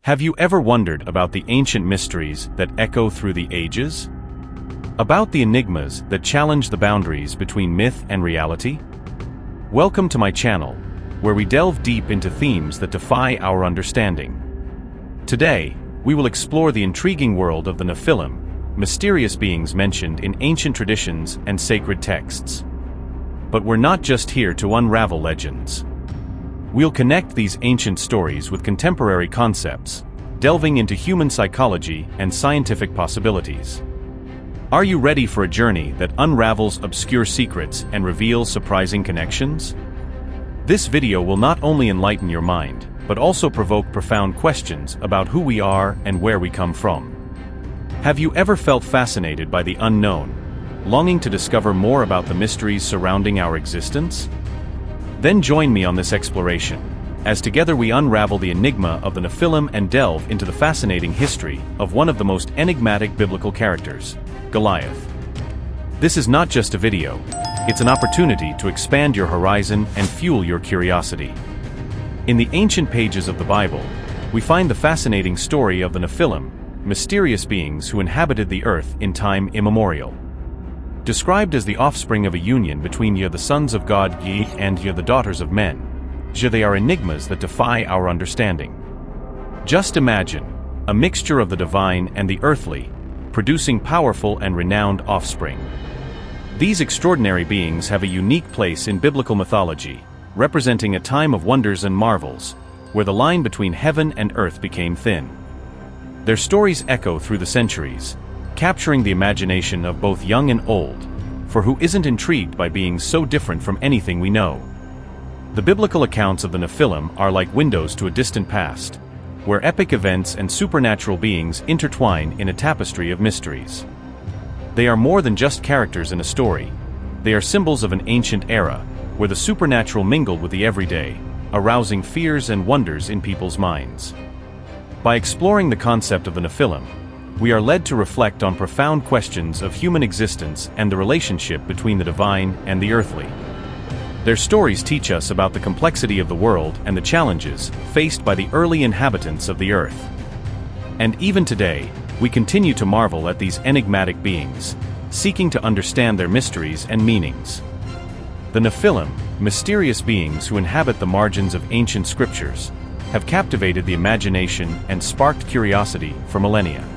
Have you ever wondered about the ancient mysteries that echo through the ages? About the enigmas that challenge the boundaries between myth and reality? Welcome to my channel, where we delve deep into themes that defy our understanding. Today, we will explore the intriguing world of the Nephilim, mysterious beings mentioned in ancient traditions and sacred texts. But we're not just here to unravel legends. We'll connect these ancient stories with contemporary concepts, delving into human psychology and scientific possibilities. Are you ready for a journey that unravels obscure secrets and reveals surprising connections? This video will not only enlighten your mind, but also provoke profound questions about who we are and where we come from. Have you ever felt fascinated by the unknown, longing to discover more about the mysteries surrounding our existence? Then join me on this exploration, as together we unravel the enigma of the Nephilim and delve into the fascinating history of one of the most enigmatic biblical characters, Goliath. This is not just a video, it's an opportunity to expand your horizon and fuel your curiosity. In the ancient pages of the Bible, we find the fascinating story of the Nephilim, mysterious beings who inhabited the earth in time immemorial. Described as the offspring of a union between the sons of God and the daughters of men, they are enigmas that defy our understanding. Just imagine, a mixture of the divine and the earthly, producing powerful and renowned offspring. These extraordinary beings have a unique place in biblical mythology, representing a time of wonders and marvels, where the line between heaven and earth became thin. Their stories echo through the centuries, capturing the imagination of both young and old, for who isn't intrigued by being so different from anything we know? The biblical accounts of the Nephilim are like windows to a distant past, where epic events and supernatural beings intertwine in a tapestry of mysteries. They are more than just characters in a story. They are symbols of an ancient era, where the supernatural mingled with the everyday, arousing fears and wonders in people's minds. By exploring the concept of the Nephilim, we are led to reflect on profound questions of human existence and the relationship between the divine and the earthly. Their stories teach us about the complexity of the world and the challenges faced by the early inhabitants of the earth. And even today, we continue to marvel at these enigmatic beings, seeking to understand their mysteries and meanings. The Nephilim, mysterious beings who inhabit the margins of ancient scriptures, have captivated the imagination and sparked curiosity for millennia.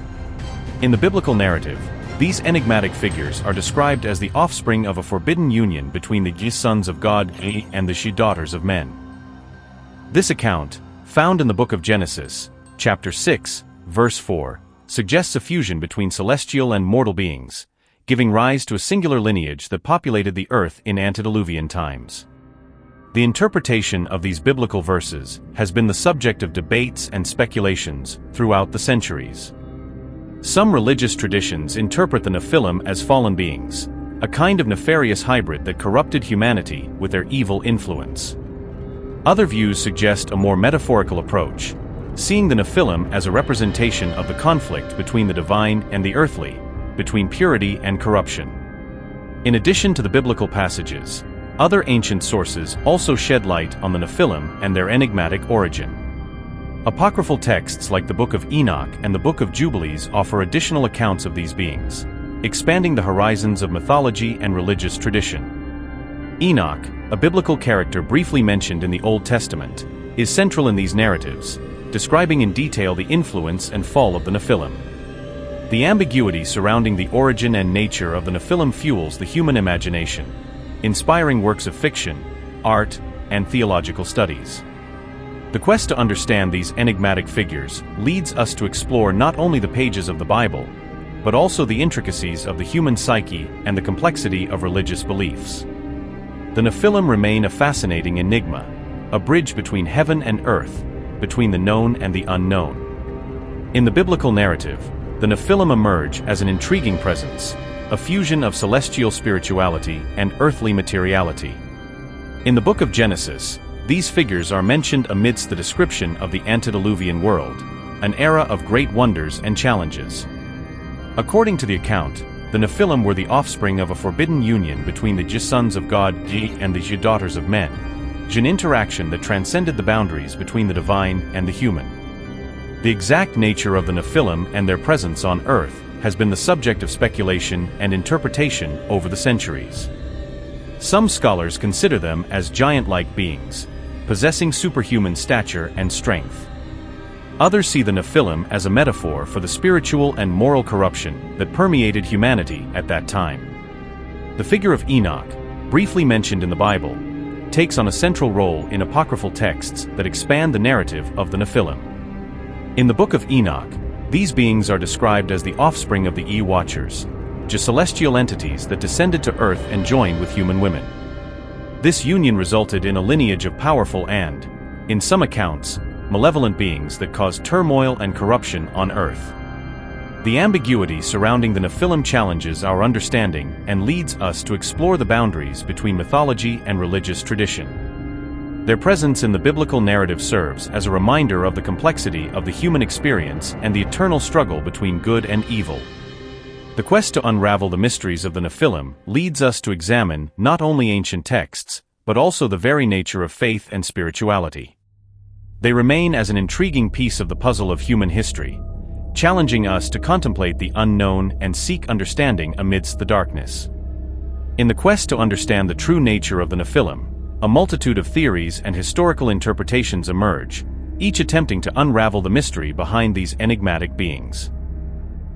In the biblical narrative, these enigmatic figures are described as the offspring of a forbidden union between the sons of God and the daughters of men. This account, found in the book of Genesis, chapter 6, verse 4, suggests a fusion between celestial and mortal beings, giving rise to a singular lineage that populated the earth in antediluvian times. The interpretation of these biblical verses has been the subject of debates and speculations throughout the centuries. Some religious traditions interpret the Nephilim as fallen beings, a kind of nefarious hybrid that corrupted humanity with their evil influence. Other views suggest a more metaphorical approach, seeing the Nephilim as a representation of the conflict between the divine and the earthly, between purity and corruption. In addition to the biblical passages, other ancient sources also shed light on the Nephilim and their enigmatic origin. Apocryphal texts like the Book of Enoch and the Book of Jubilees offer additional accounts of these beings, expanding the horizons of mythology and religious tradition. Enoch, a biblical character briefly mentioned in the Old Testament, is central in these narratives, describing in detail the influence and fall of the Nephilim. The ambiguity surrounding the origin and nature of the Nephilim fuels the human imagination, inspiring works of fiction, art, and theological studies. The quest to understand these enigmatic figures leads us to explore not only the pages of the Bible, but also the intricacies of the human psyche and the complexity of religious beliefs. The Nephilim remain a fascinating enigma, a bridge between heaven and earth, between the known and the unknown. In the biblical narrative, the Nephilim emerge as an intriguing presence, a fusion of celestial spirituality and earthly materiality. In the book of Genesis, these figures are mentioned amidst the description of the antediluvian world, an era of great wonders and challenges. According to the account, the Nephilim were the offspring of a forbidden union between the sons of God and the daughters of men, an interaction that transcended the boundaries between the divine and the human. The exact nature of the Nephilim and their presence on Earth has been the subject of speculation and interpretation over the centuries. Some scholars consider them as giant-like beings, possessing superhuman stature and strength. Others see the Nephilim as a metaphor for the spiritual and moral corruption that permeated humanity at that time. The figure of Enoch, briefly mentioned in the Bible, takes on a central role in apocryphal texts that expand the narrative of the Nephilim. In the Book of Enoch, these beings are described as the offspring of the E-Watchers, just celestial entities that descended to Earth and joined with human women. This union resulted in a lineage of powerful and, in some accounts, malevolent beings that caused turmoil and corruption on Earth. The ambiguity surrounding the Nephilim challenges our understanding and leads us to explore the boundaries between mythology and religious tradition. Their presence in the biblical narrative serves as a reminder of the complexity of the human experience and the eternal struggle between good and evil. The quest to unravel the mysteries of the Nephilim leads us to examine not only ancient texts, but also the very nature of faith and spirituality. They remain as an intriguing piece of the puzzle of human history, challenging us to contemplate the unknown and seek understanding amidst the darkness. In the quest to understand the true nature of the Nephilim, a multitude of theories and historical interpretations emerge, each attempting to unravel the mystery behind these enigmatic beings.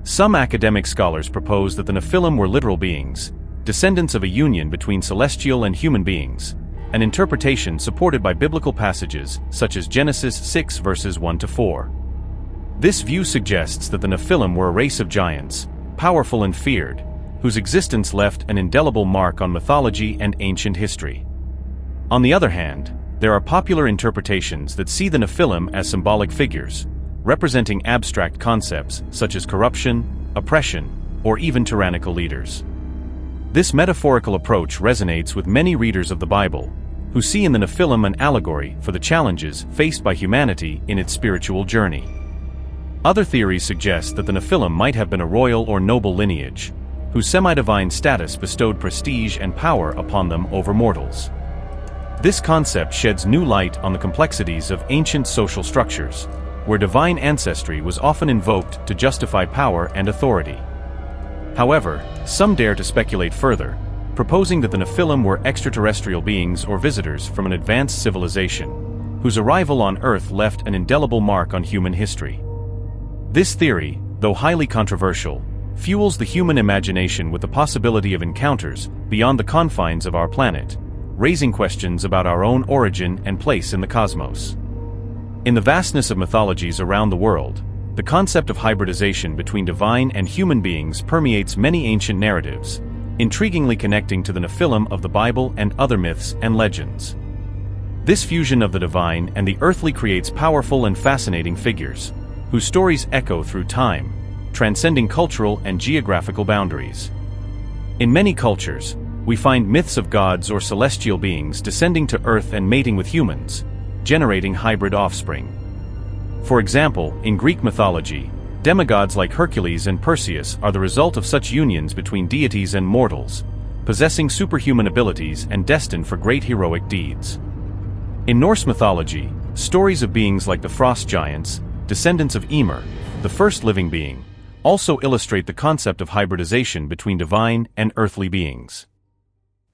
Some academic scholars propose that the Nephilim were literal beings, descendants of a union between celestial and human beings, an interpretation supported by biblical passages such as Genesis 6 verses 1-4. This view suggests that the Nephilim were a race of giants, powerful and feared, whose existence left an indelible mark on mythology and ancient history. On the other hand, there are popular interpretations that see the Nephilim as symbolic figures, representing abstract concepts such as corruption, oppression, or even tyrannical leaders. This metaphorical approach resonates with many readers of the Bible, who see in the Nephilim an allegory for the challenges faced by humanity in its spiritual journey. Other theories suggest that the Nephilim might have been a royal or noble lineage, whose semi-divine status bestowed prestige and power upon them over mortals. This concept sheds new light on the complexities of ancient social structures, where divine ancestry was often invoked to justify power and authority. However, some dare to speculate further, proposing that the Nephilim were extraterrestrial beings or visitors from an advanced civilization, whose arrival on Earth left an indelible mark on human history. This theory, though highly controversial, fuels the human imagination with the possibility of encounters beyond the confines of our planet, raising questions about our own origin and place in the cosmos. In the vastness of mythologies around the world, the concept of hybridization between divine and human beings permeates many ancient narratives, intriguingly connecting to the Nephilim of the Bible and other myths and legends. This fusion of the divine and the earthly creates powerful and fascinating figures, whose stories echo through time, transcending cultural and geographical boundaries. In many cultures, we find myths of gods or celestial beings descending to Earth and mating with humans, generating hybrid offspring. For example, in Greek mythology, demigods like Hercules and Perseus are the result of such unions between deities and mortals, possessing superhuman abilities and destined for great heroic deeds. In Norse mythology, stories of beings like the frost giants, descendants of Ymir, the first living being, also illustrate the concept of hybridization between divine and earthly beings.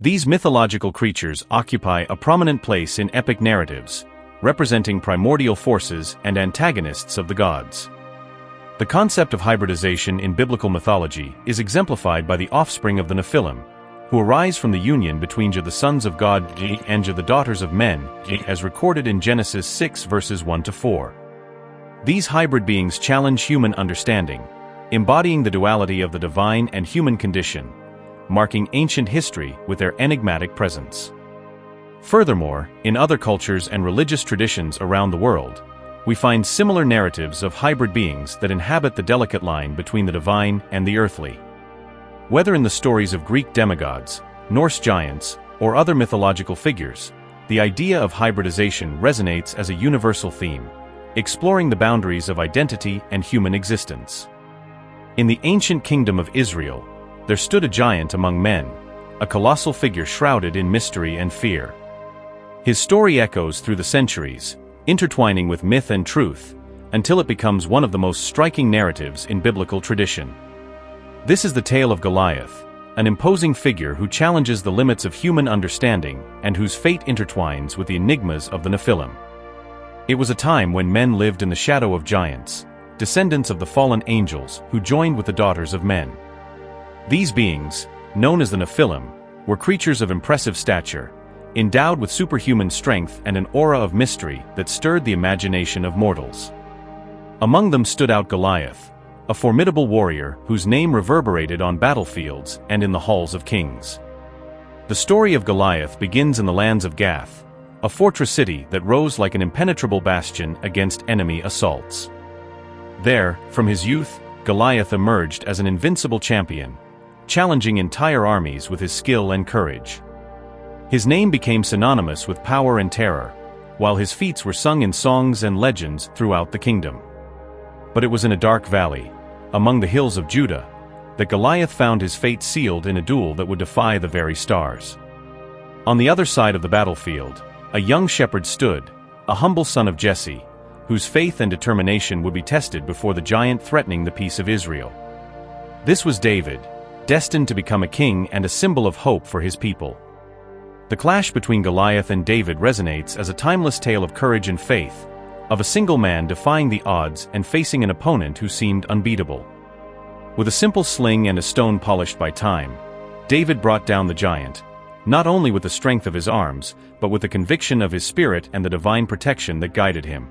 These mythological creatures occupy a prominent place in epic narratives, representing primordial forces and antagonists of the gods. The concept of hybridization in biblical mythology is exemplified by the offspring of the Nephilim, who arise from the union between the sons of God and the daughters of men, as recorded in Genesis 6 verses 1-4. These hybrid beings challenge human understanding, embodying the duality of the divine and human condition, marking ancient history with their enigmatic presence. Furthermore, in other cultures and religious traditions around the world, we find similar narratives of hybrid beings that inhabit the delicate line between the divine and the earthly. Whether in the stories of Greek demigods, Norse giants, or other mythological figures, the idea of hybridization resonates as a universal theme, exploring the boundaries of identity and human existence. In the ancient kingdom of Israel, there stood a giant among men, a colossal figure shrouded in mystery and fear. His story echoes through the centuries, intertwining with myth and truth, until it becomes one of the most striking narratives in biblical tradition. This is the tale of Goliath, an imposing figure who challenges the limits of human understanding and whose fate intertwines with the enigmas of the Nephilim. It was a time when men lived in the shadow of giants, descendants of the fallen angels who joined with the daughters of men. These beings, known as the Nephilim, were creatures of impressive stature, endowed with superhuman strength and an aura of mystery that stirred the imagination of mortals. Among them stood out Goliath, a formidable warrior whose name reverberated on battlefields and in the halls of kings. The story of Goliath begins in the lands of Gath, a fortress city that rose like an impenetrable bastion against enemy assaults. There, from his youth, Goliath emerged as an invincible champion, challenging entire armies with his skill and courage. His name became synonymous with power and terror, while his feats were sung in songs and legends throughout the kingdom. But it was in a dark valley, among the hills of Judah, that Goliath found his fate sealed in a duel that would defy the very stars. On the other side of the battlefield, a young shepherd stood, a humble son of Jesse, whose faith and determination would be tested before the giant threatening the peace of Israel. This was David, destined to become a king and a symbol of hope for his people. The clash between Goliath and David resonates as a timeless tale of courage and faith, of a single man defying the odds and facing an opponent who seemed unbeatable. With a simple sling and a stone polished by time, David brought down the giant, not only with the strength of his arms, but with the conviction of his spirit and the divine protection that guided him.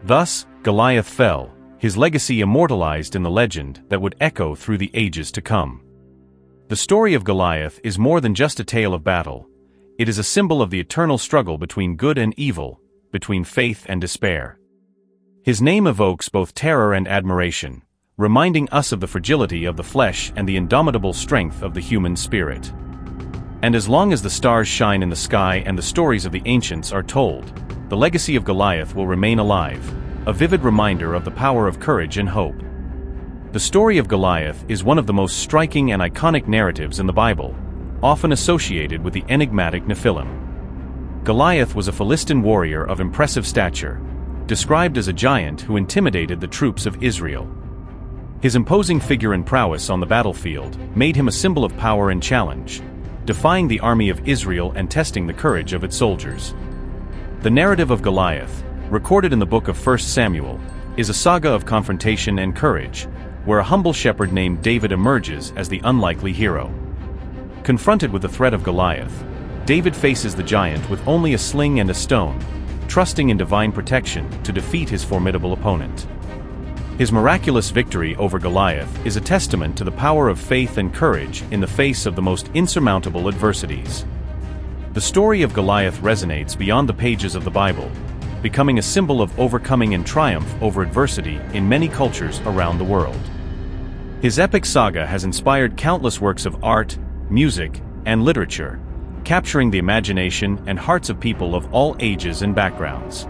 Thus, Goliath fell, his legacy immortalized in the legend that would echo through the ages to come. The story of Goliath is more than just a tale of battle. It is a symbol of the eternal struggle between good and evil, between faith and despair. His name evokes both terror and admiration, reminding us of the fragility of the flesh and the indomitable strength of the human spirit. And as long as the stars shine in the sky and the stories of the ancients are told, the legacy of Goliath will remain alive, a vivid reminder of the power of courage and hope. The story of Goliath is one of the most striking and iconic narratives in the Bible, often associated with the enigmatic Nephilim. Goliath was a Philistine warrior of impressive stature, described as a giant who intimidated the troops of Israel. His imposing figure and prowess on the battlefield made him a symbol of power and challenge, defying the army of Israel and testing the courage of its soldiers. The narrative of Goliath, recorded in the book of 1 Samuel, is a saga of confrontation and courage, where a humble shepherd named David emerges as the unlikely hero. Confronted with the threat of Goliath, David faces the giant with only a sling and a stone, trusting in divine protection to defeat his formidable opponent. His miraculous victory over Goliath is a testament to the power of faith and courage in the face of the most insurmountable adversities. The story of Goliath resonates beyond the pages of the Bible, becoming a symbol of overcoming and triumph over adversity in many cultures around the world. His epic saga has inspired countless works of art, music, and literature, capturing the imagination and hearts of people of all ages and backgrounds.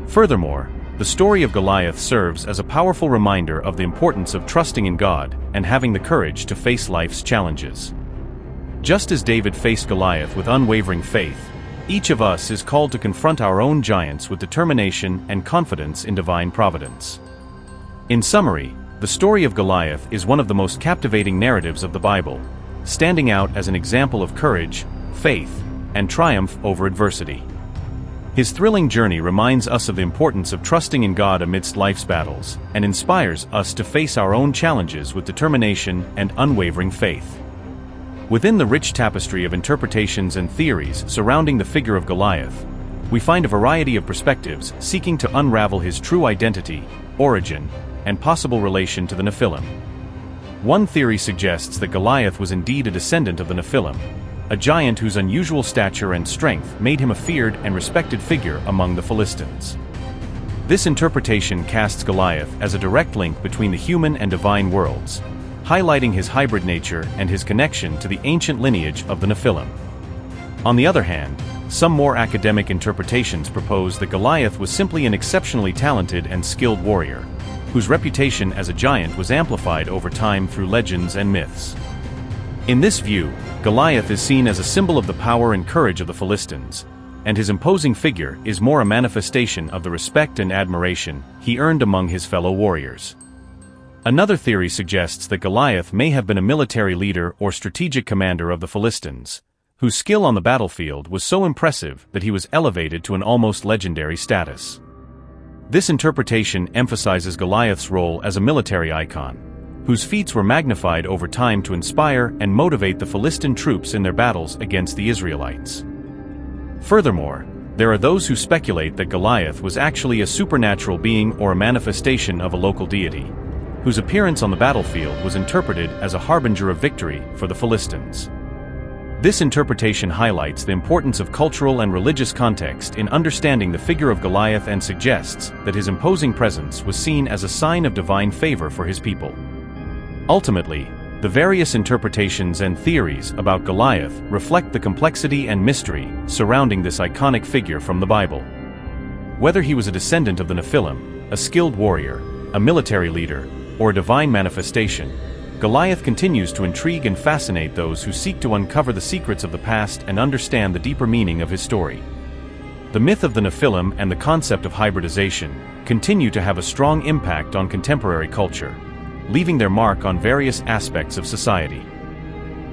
Furthermore, the story of Goliath serves as a powerful reminder of the importance of trusting in God and having the courage to face life's challenges. Just as David faced Goliath with unwavering faith, each of us is called to confront our own giants with determination and confidence in divine providence. In summary, the story of Goliath is one of the most captivating narratives of the Bible, standing out as an example of courage, faith, and triumph over adversity. His thrilling journey reminds us of the importance of trusting in God amidst life's battles, and inspires us to face our own challenges with determination and unwavering faith. Within the rich tapestry of interpretations and theories surrounding the figure of Goliath, we find a variety of perspectives seeking to unravel his true identity, origin, and possible relation to the Nephilim. One theory suggests that Goliath was indeed a descendant of the Nephilim, a giant whose unusual stature and strength made him a feared and respected figure among the Philistines. This interpretation casts Goliath as a direct link between the human and divine worlds, highlighting his hybrid nature and his connection to the ancient lineage of the Nephilim. On the other hand, some more academic interpretations propose that Goliath was simply an exceptionally talented and skilled warrior, whose reputation as a giant was amplified over time through legends and myths. In this view, Goliath is seen as a symbol of the power and courage of the Philistines, and his imposing figure is more a manifestation of the respect and admiration he earned among his fellow warriors. Another theory suggests that Goliath may have been a military leader or strategic commander of the Philistines, whose skill on the battlefield was so impressive that he was elevated to an almost legendary status. This interpretation emphasizes Goliath's role as a military icon, whose feats were magnified over time to inspire and motivate the Philistine troops in their battles against the Israelites. Furthermore, there are those who speculate that Goliath was actually a supernatural being or a manifestation of a local deity, whose appearance on the battlefield was interpreted as a harbinger of victory for the Philistines. This interpretation highlights the importance of cultural and religious context in understanding the figure of Goliath and suggests that his imposing presence was seen as a sign of divine favor for his people. Ultimately, the various interpretations and theories about Goliath reflect the complexity and mystery surrounding this iconic figure from the Bible. Whether he was a descendant of the Nephilim, a skilled warrior, a military leader, or a divine manifestation, Goliath continues to intrigue and fascinate those who seek to uncover the secrets of the past and understand the deeper meaning of his story. The myth of the Nephilim and the concept of hybridization continue to have a strong impact on contemporary culture, leaving their mark on various aspects of society.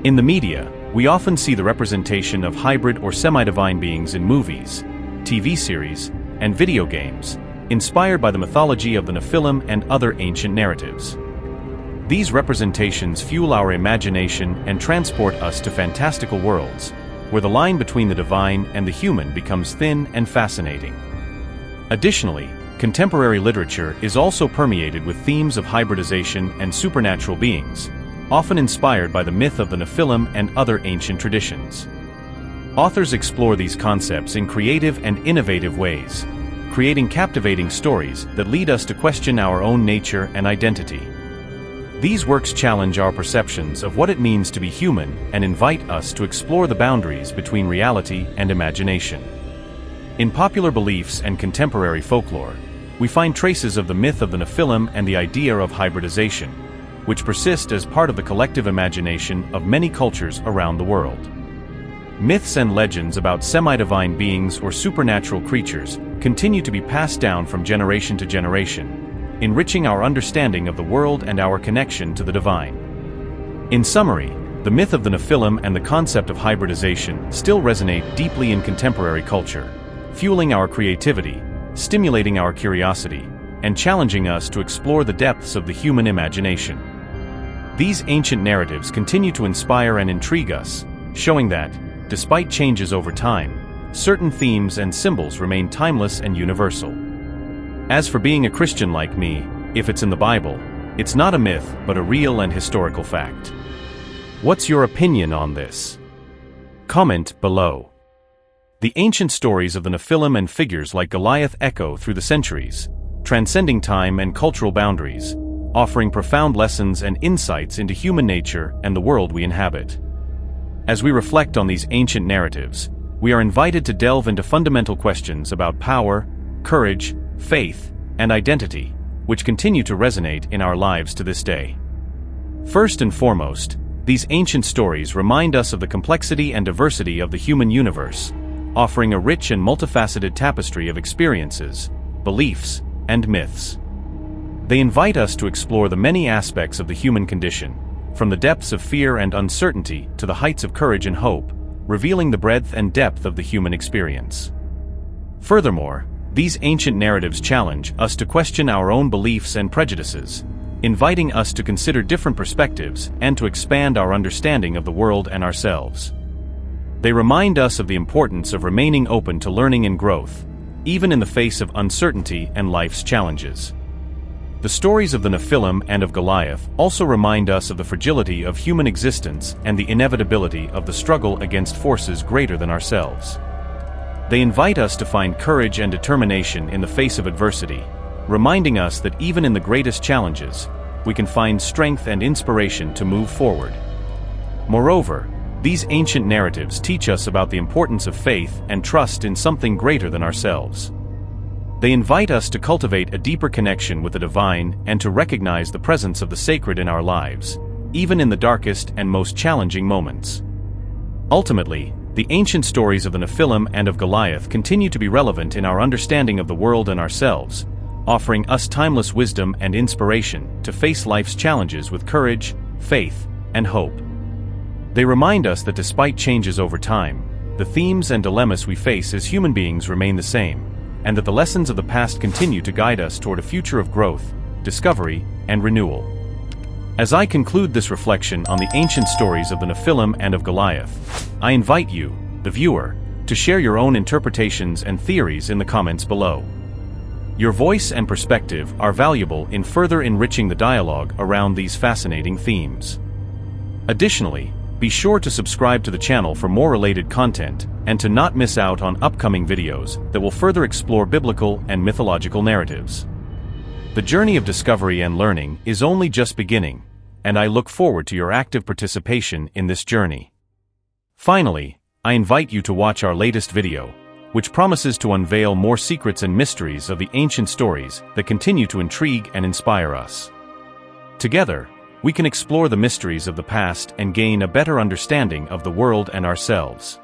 In the media, we often see the representation of hybrid or semi-divine beings in movies, TV series, and video games, inspired by the mythology of the Nephilim and other ancient narratives. These representations fuel our imagination and transport us to fantastical worlds, where the line between the divine and the human becomes thin and fascinating. Additionally, contemporary literature is also permeated with themes of hybridization and supernatural beings, often inspired by the myth of the Nephilim and other ancient traditions. Authors explore these concepts in creative and innovative ways, creating captivating stories that lead us to question our own nature and identity. These works challenge our perceptions of what it means to be human and invite us to explore the boundaries between reality and imagination. In popular beliefs and contemporary folklore, we find traces of the myth of the Nephilim and the idea of hybridization, which persist as part of the collective imagination of many cultures around the world. Myths and legends about semi-divine beings or supernatural creatures continue to be passed down from generation to generation, enriching our understanding of the world and our connection to the divine. In summary, the myth of the Nephilim and the concept of hybridization still resonate deeply in contemporary culture, fueling our creativity, stimulating our curiosity, and challenging us to explore the depths of the human imagination. These ancient narratives continue to inspire and intrigue us, showing that, despite changes over time, certain themes and symbols remain timeless and universal. As for being a Christian like me, if it's in the Bible, it's not a myth but a real and historical fact. What's your opinion on this? Comment below. The ancient stories of the Nephilim and figures like Goliath echo through the centuries, transcending time and cultural boundaries, offering profound lessons and insights into human nature and the world we inhabit. As we reflect on these ancient narratives, we are invited to delve into fundamental questions about power, courage, faith, and identity, which continue to resonate in our lives to this day. First and foremost, these ancient stories remind us of the complexity and diversity of the human universe, offering a rich and multifaceted tapestry of experiences, beliefs, and myths. They invite us to explore the many aspects of the human condition, from the depths of fear and uncertainty to the heights of courage and hope, revealing the breadth and depth of the human experience. Furthermore, these ancient narratives challenge us to question our own beliefs and prejudices, inviting us to consider different perspectives and to expand our understanding of the world and ourselves. They remind us of the importance of remaining open to learning and growth, even in the face of uncertainty and life's challenges. The stories of the Nephilim and of Goliath also remind us of the fragility of human existence and the inevitability of the struggle against forces greater than ourselves. They invite us to find courage and determination in the face of adversity, reminding us that even in the greatest challenges, we can find strength and inspiration to move forward. Moreover, these ancient narratives teach us about the importance of faith and trust in something greater than ourselves. They invite us to cultivate a deeper connection with the divine and to recognize the presence of the sacred in our lives, even in the darkest and most challenging moments. Ultimately, The ancient stories of the Nephilim and of Goliath continue to be relevant in our understanding of the world and ourselves, offering us timeless wisdom and inspiration to face life's challenges with courage, faith, and hope. They remind us that despite changes over time, the themes and dilemmas we face as human beings remain the same, and that the lessons of the past continue to guide us toward a future of growth, discovery, and renewal. As I conclude this reflection on the ancient stories of the Nephilim and of Goliath, I invite you, the viewer, to share your own interpretations and theories in the comments below. Your voice and perspective are valuable in further enriching the dialogue around these fascinating themes. Additionally, be sure to subscribe to the channel for more related content and to not miss out on upcoming videos that will further explore biblical and mythological narratives. The journey of discovery and learning is only just beginning, and I look forward to your active participation in this journey. Finally, I invite you to watch our latest video, which promises to unveil more secrets and mysteries of the ancient stories that continue to intrigue and inspire us. Together, we can explore the mysteries of the past and gain a better understanding of the world and ourselves.